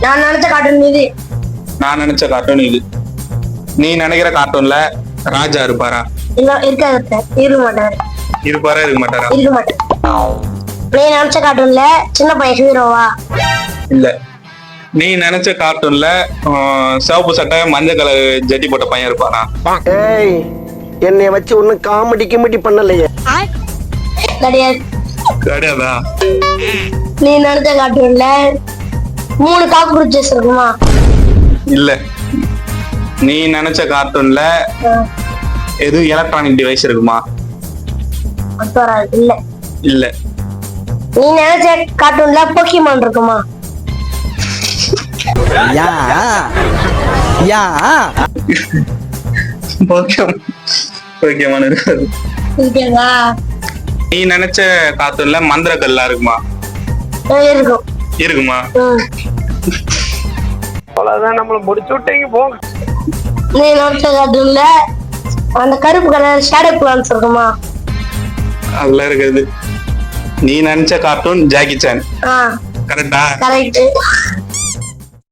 நான் நினைச்ச கார்ட்டூன் இது. நான் நினைச்ச கார்ட்டூன் இது. நீ நினைக்கிற கார்ட்டூன்ல ராஜா இருப்பாரா? இல்ல இருக்காது. இருக்க மாட்டாரு. இருப்பாரா இருக்க மாட்டாரா? இருக்க மாட்டாரு. நீ நினைச்ச கார்ட்டூன்ல சின்ன பையன் ஹீரோவா? இல்ல. நீ நினைச்ச கார்ட்டூன்ல சிவப்பு சட்டை மஞ்சள் கலர் ஜட்டி போட்ட பையன் இருப்பாரா? ஏய், என்னைய வச்சு ஒன்னும் காமெடி கிமெடி பண்ணலையே. கிடையாது. கிடையாதா? நீ நினைச்ச கார்ட்டூன்ல 3 காக்ரோச்சஸ் இருக்குமா? இல்ல. நீ நினைச்ச கார்ட்டூன்ல எதுவும் எலக்ட்ரானிக் டிவைஸ் இருக்குமா? இல்ல. இல்ல. நீ நினைச்ச கார்ட்டூன்ல போக்கிமான் இருக்குமா? யா யா ஓகேமான இருக்காது. இருக்கா? நீ நினைச்ச கார்ட்டூன்ல மந்திரக்கல்லா இருக்குமா? இருக்கும். இருக்குமா? அவ்வளவுதான், நம்மள முடிச்சு விட்டீங்க போங்க. நீ நினைச்ச கார்ட்டூன்ல அந்த கருப்பு கலர் ஷேடோ பிளான்ஸ் இருக்குமா? அதெல்லாம் இருக்காது. நீ நினைச்ச கார்ட்டூன் ஜாக்கி சான். ஆ கரெக்டா? கரெக்ட்.